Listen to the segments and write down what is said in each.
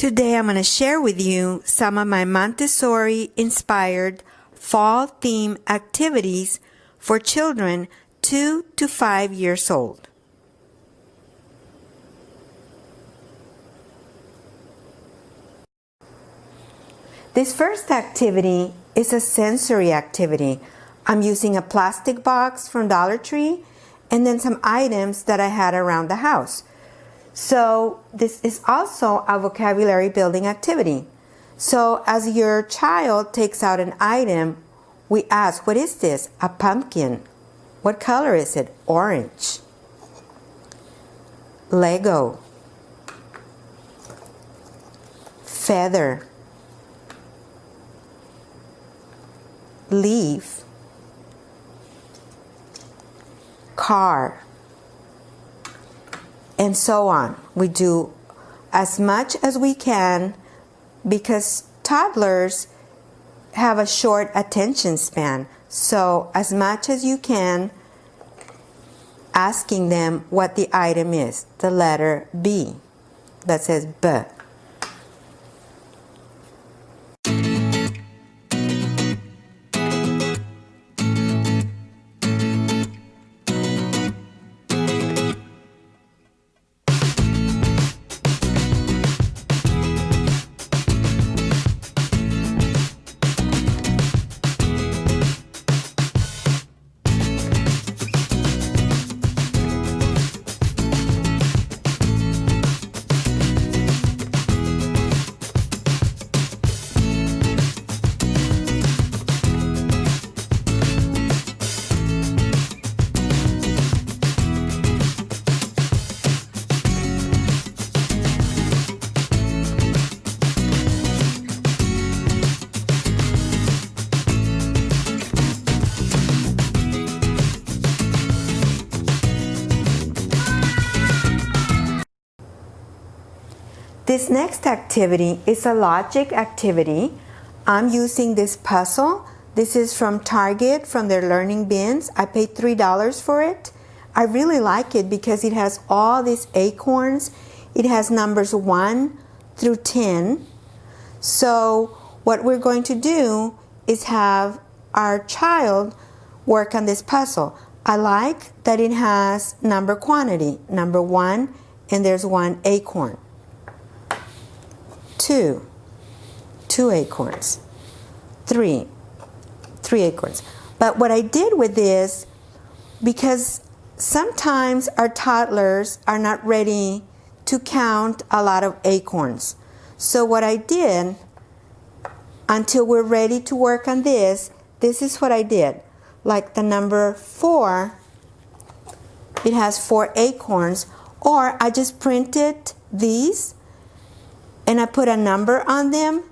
Today I'm going to share with you some of my Montessori inspired fall theme activities for children 2 to 5 years old. This first activity is a sensory activity. I'm using a plastic box from Dollar Tree and then some items that I had around the house. So this is also a vocabulary building activity. So as your child takes out an item, we ask, what is this? A pumpkin. What color is it? Orange. Lego. Feather. Leaf. Car. And so on. We do as much as we can because toddlers have a short attention span. So as much as you can, asking them what the item is. The letter B that says B. This next activity is a logic activity. I'm using this puzzle. This is from Target, from their learning bins. I paid $3 for it. I really like it because it has all these acorns. It has numbers 1 through 10. So what we're going to do is have our child work on this puzzle. I like that it has number quantity, number 1, and there's 1 acorn. 2 acorns. 3 acorns. But what I did with this, because sometimes our toddlers are not ready to count a lot of acorns. So what I did, until we're ready to work on this is what I did. Like the number 4, it has 4 acorns, or I just printed these and I put a number on them.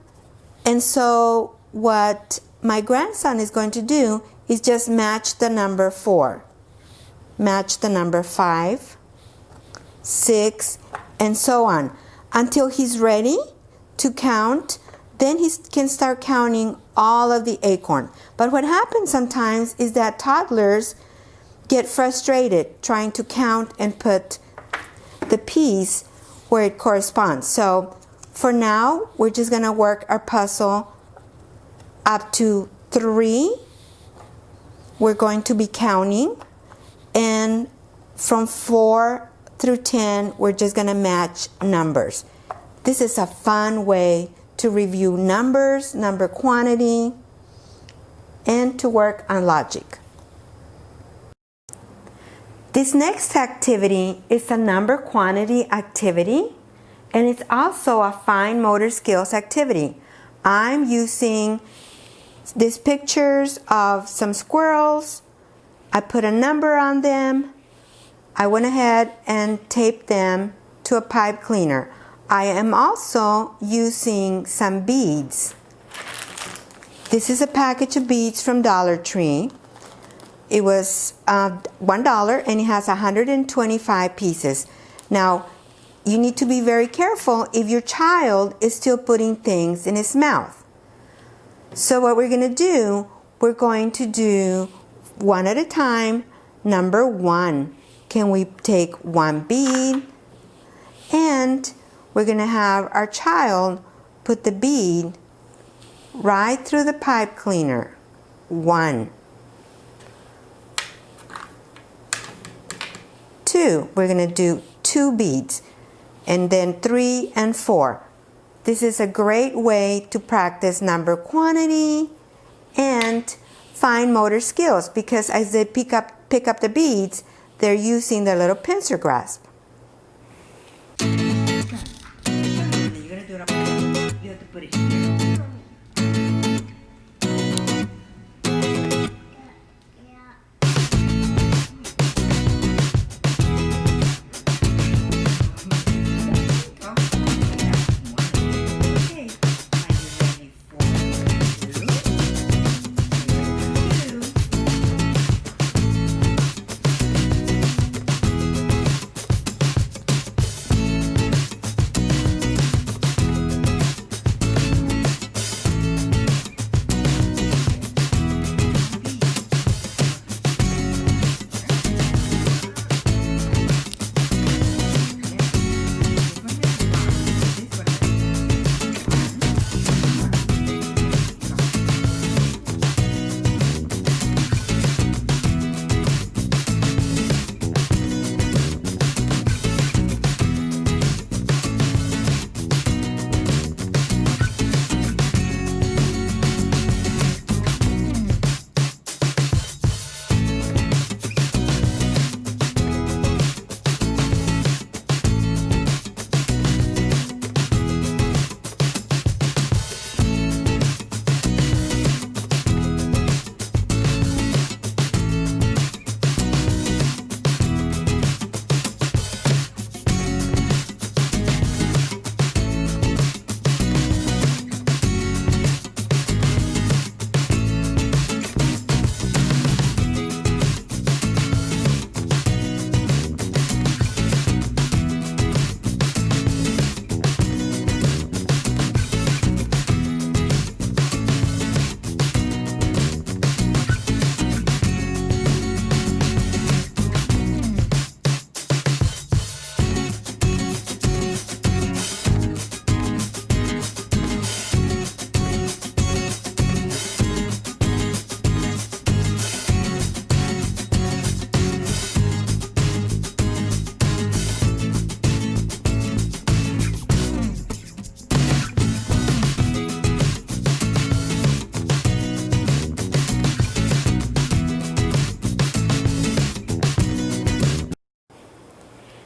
And so what my grandson is going to do is just match the number 4, match the number 5, 6, and so on until he's ready to count. Then he can start counting all of the acorn. But what happens sometimes is that toddlers get frustrated trying to count and put the piece where it corresponds. So for now, we're just going to work our puzzle up to 3. We're going to be counting. And from 4 through 10, we're just going to match numbers. This is a fun way to review numbers, number quantity, and to work on logic. This next activity is a number quantity activity. And it's also a fine motor skills activity. I'm using these pictures of some squirrels. I put a number on them. I went ahead and taped them to a pipe cleaner. I am also using some beads. This is a package of beads from Dollar Tree. It was $1 and it has 125 pieces. Now, you need to be very careful if your child is still putting things in his mouth. So what we're going to do, we're going to do one at a time. Number 1, can we take 1 bead and we're going to have our child put the bead right through the pipe cleaner. 1. 2, we're going to do 2 beads, and then 3 and 4. This is a great way to practice number quantity and fine motor skills, because as they pick up the beads, they're using their little pincer grasp. You're gonna do it up. You have to put it here.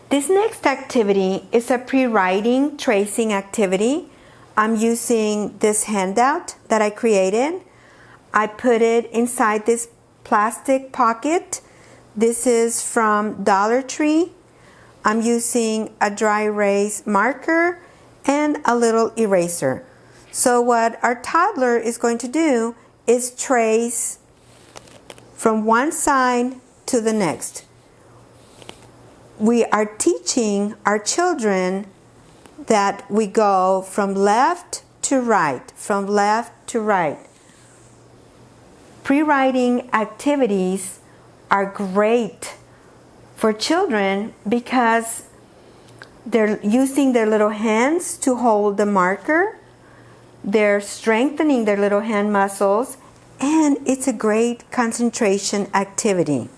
This next activity is a pre-writing tracing activity. I'm using this handout that I created. I put it inside this plastic pocket. This is from Dollar Tree. I'm using a dry erase marker and a little eraser. So what our toddler is going to do is trace from one side to the next. We are teaching our children that we go from left to right, from left to right. Pre-writing activities are great for children because they're using their little hands to hold the marker. They're strengthening their little hand muscles, and it's a great concentration activity.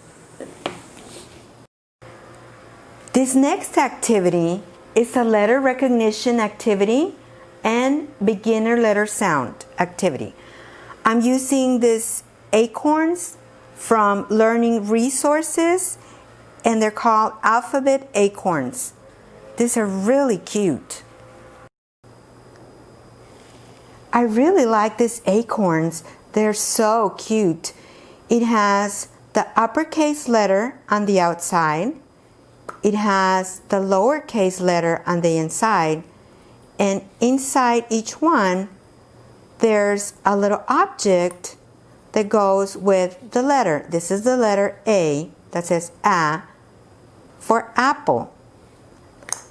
This next activity is a letter recognition activity and beginner letter sound activity. I'm using this Acorns from Learning Resources, and they're called Alphabet Acorns. These are really cute. I really like these acorns. They're so cute. It has the uppercase letter on the outside. It has the lowercase letter on the inside, and inside each one there's a little object that goes with the letter. This is the letter A that says A for apple.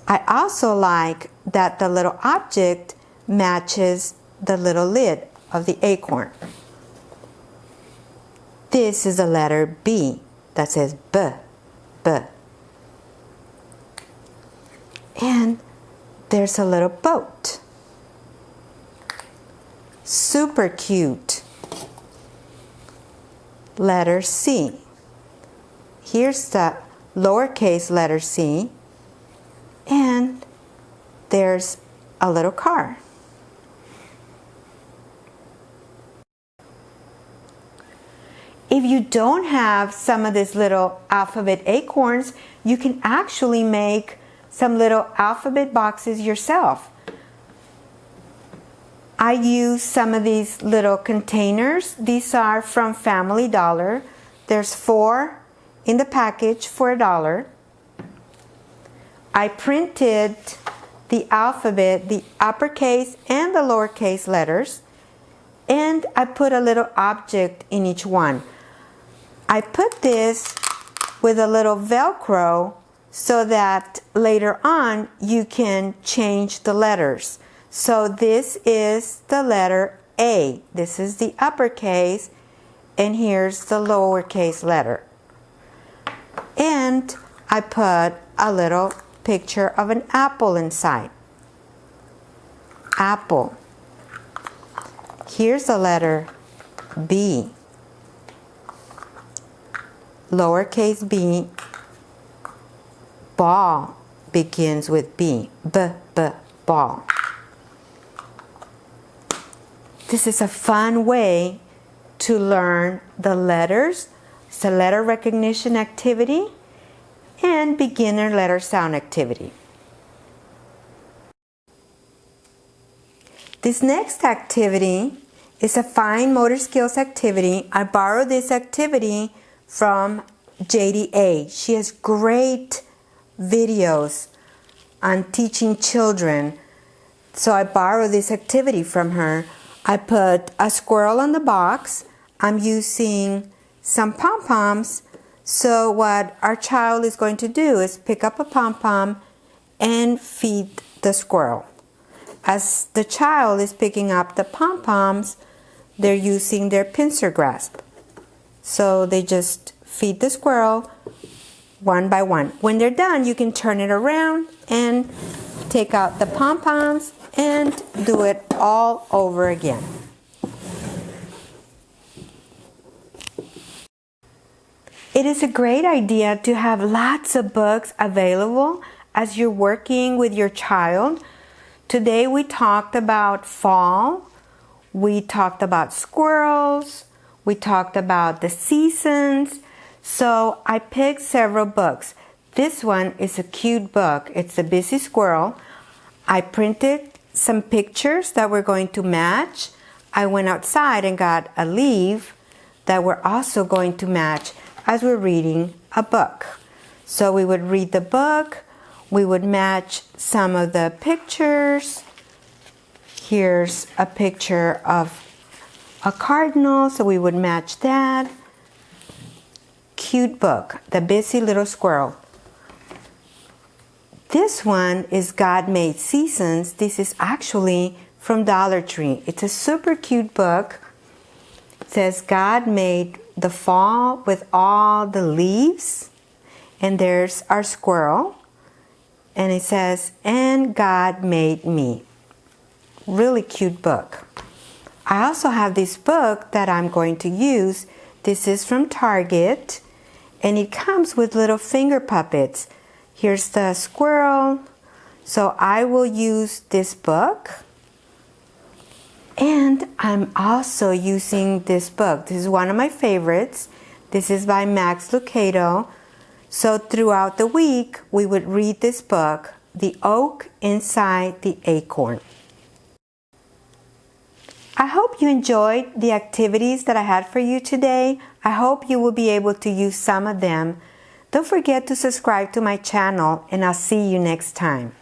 I also like that the little object matches the little lid of the acorn. This is the letter B that says B, B. And there's a little boat. Super cute. Letter C. Here's the lowercase letter C, and there's a little car. If you don't have some of these little alphabet acorns, you can actually make some little alphabet boxes yourself. I use some of these little containers. These are from Family Dollar. There's 4 in the package for $1. I printed the alphabet, the uppercase and the lowercase letters, and I put a little object in each one. I put this with a little Velcro so that later on you can change the letters. So this is the letter A. This is the uppercase, and here's the lowercase letter. And I put a little picture of an apple inside. Apple. Here's the letter B. Lowercase b. Ball begins with B. Ball. This is a fun way to learn the letters. It's a letter recognition activity and beginner letter sound activity. This next activity is a fine motor skills activity. I borrowed this activity from JDA. She has great videos on teaching children. So I borrowed this activity from her. I put a squirrel on the box. I'm using some pom-poms. So what our child is going to do is pick up a pom-pom and feed the squirrel. As the child is picking up the pom-poms, they're using their pincer grasp. So they just feed the squirrel one by one. When they're done, you can turn it around and take out the pom-poms and do it all over again. It is a great idea to have lots of books available as you're working with your child. Today we talked about fall, we talked about squirrels, we talked about the seasons. So I picked several books. This one is a cute book. It's a busy squirrel. I printed some pictures that we're going to match. I went outside and got a leaf that we're also going to match as we're reading a book. So we would read the book, we would match some of the pictures. Here's a picture of a cardinal, so we would match that. Cute book, The Busy Little Squirrel. This one is God Made Seasons. This is actually from Dollar Tree. It's a super cute book. It says God made the fall with all the leaves. And there's our squirrel. And it says, and God made me. Really cute book. I also have this book that I'm going to use. This is from Target. And it comes with little finger puppets. Here's the squirrel. So I will use this book. And I'm also using this book. This is one of my favorites. This is by Max Lucado. So throughout the week, we would read this book, The Oak Inside the Acorn. I hope you enjoyed the activities that I had for you today. I hope you will be able to use some of them. Don't forget to subscribe to my channel, and I'll see you next time.